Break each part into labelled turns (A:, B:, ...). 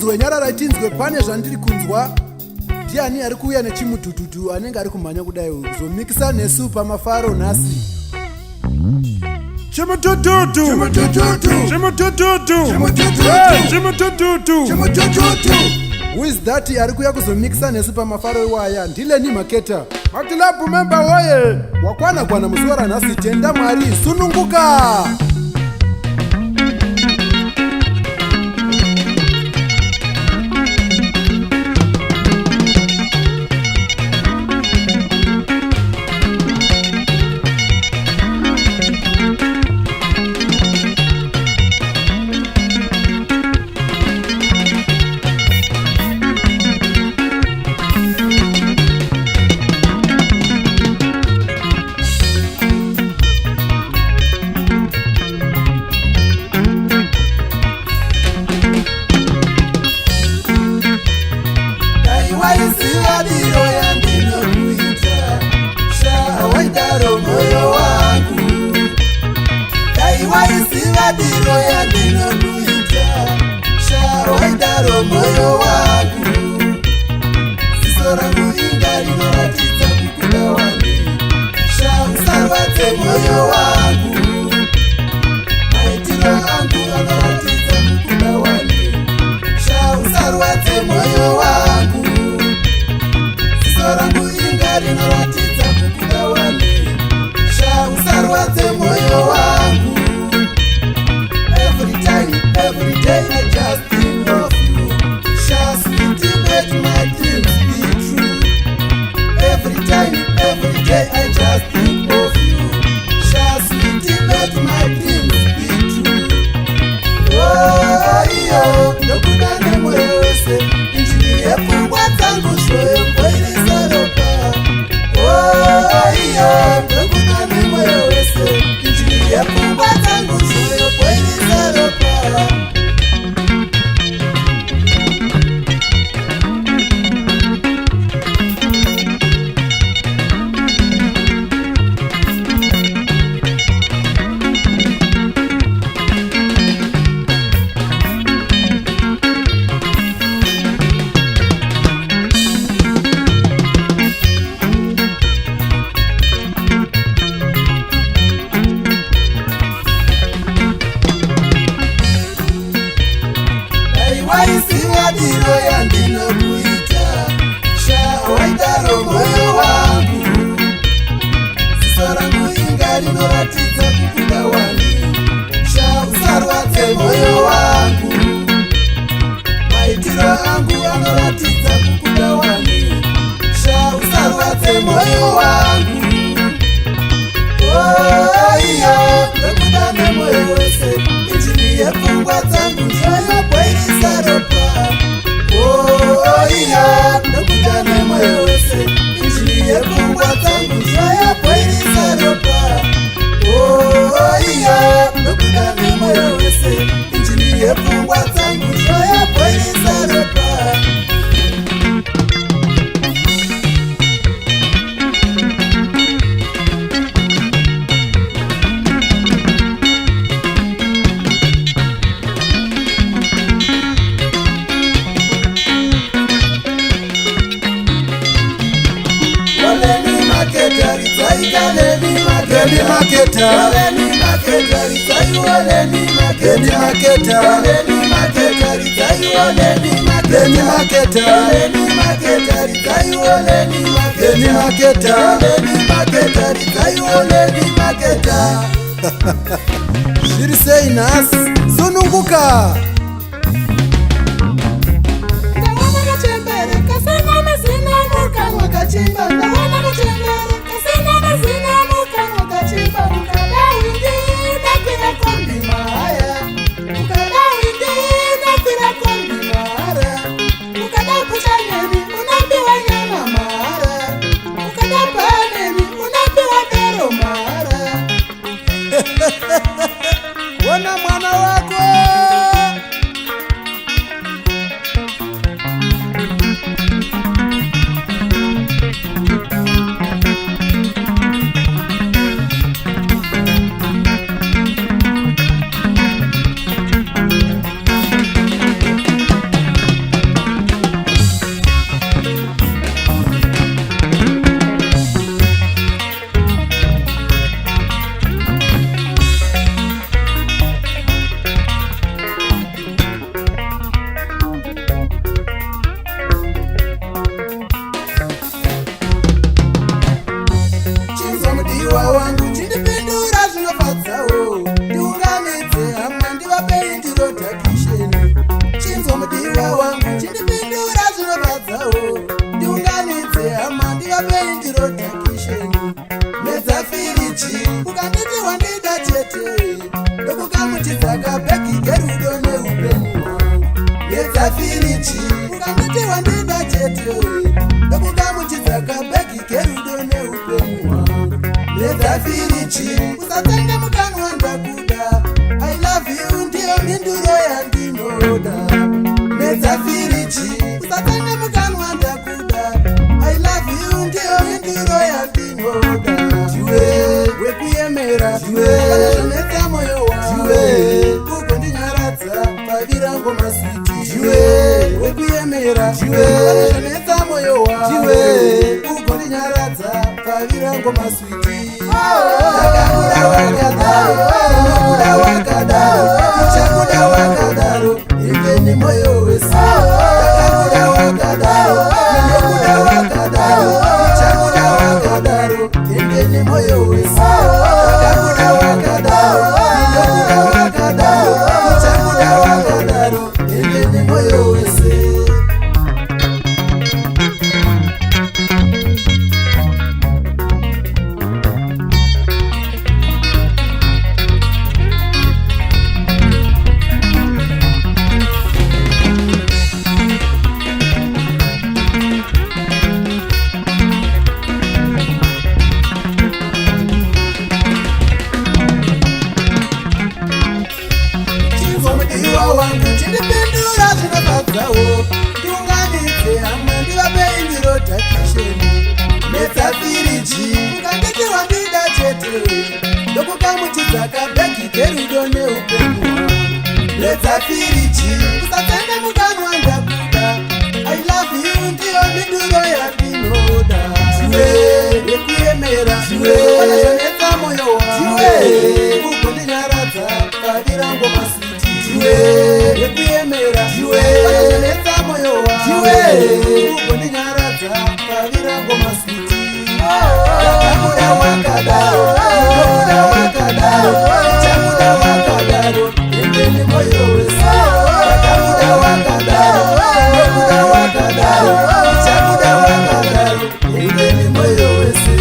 A: nyarara tinzwe pane zvandiri kunzwa. Ndiani ari kuuya nechimutututu anenge ari kumhanya kudai kuzomikisa nesu pamafaro nhasi.
B: Chimutututu.
A: Who is that ari kuya kuzomikisa nesu pamafaro iwaya? Ndileni Maketa. Makilabu member woye. Wakwana musora nhasi tenda Mwari sununguka.
C: Every day I just think of you. Shall sweetie make my dreams be true. Every day I just think of you. Shall sweetie make my dreams be true. Oh, yo, nokuda nemwese. Injili yepungwa tangu shoyo kweli saropa. Oh, yo, nokuda nemwese. Injili yepungwa tangu shoyo kweli saropa. Waisiwadiro yandinokuita shawaidaro moyo wangu ziso rangu inga rinoratidza kukuda wani shausarwadze moyo wangu maitiro angu anoratidza kukuda wani shausarwadze moyo wangu oiyo ndokuda nemoyo wese injini yepfungwa dzangu zvoyobwairisa ropa oiyo ndokuda nemoyo wese injini yepfungwa dzangu zvoyobwairisa ropa oiyo ndokuda nemoyo wese injini yepfungwa dzangu zvoyobwairisa ropa.
A: Zviri sei nhasi sununguka. Wana mwana wako.
C: firiji usatende mukanwa ndakuda I love you ndiyo indiro yandinoda jiwe wekuyemera jiwe vanozvonetsa moyo wawe ugondinyaradza pavirango maswiti jiwe wekuyemera jiwe vanozvonetsa moyo wawe ugondinyaradza pavirango maswiti ndakakuda wakadaro unokuda wakadaro uchakuda wakadaro ingeni moyo wese ndakakuda wakadaro unokuda wakadaro uchakuda wakadaro ingeni moyo wese ndakakuda wakadaro unokuda wakadaro uchakuda wakadaro ingeni moyo wese. Chindipindura zvinofadzawo tiunganidze hamwe ndivape introduction netsa firiji ukandekerwa ndida chete ndokukamuchidza kabhegi kerudo neupenyu netsa firiji usatende mukanwa ndakuda I love you ndiyo minduro yandinoda jiwe rekuyemera jiwe vanozvonetsa moyo wawe ugondinyaradza pavirango maswiti jiwe rekuyemera jiwe vanozvonetsa moyo wawe ugondinyaradza pavirango maswiti ndakakuda wakadaro unokuda wakadaro uchakuda wakadaro ingeni moyo wese ndakakuda wakadaro unokuda wakadaro uchakuda wakadaro ingeni moyo wese.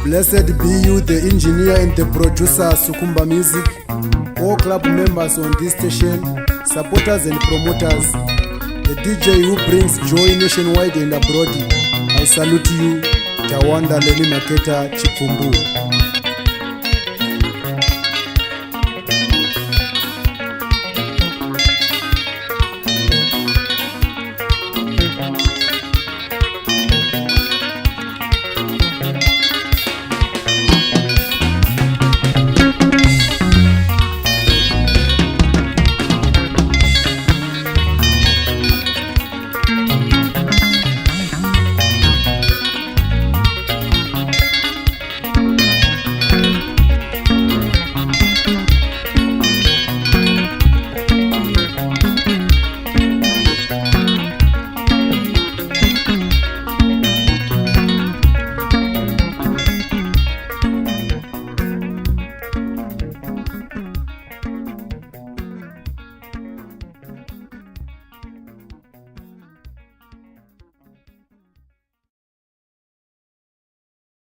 A: Blessed be you, the engineer and the producer, Sukumba Music, all club members on this station, supporters and promoters, the DJ who brings joy nationwide and abroad. I salute you, Tawanda Leni Maketa Chikumbu.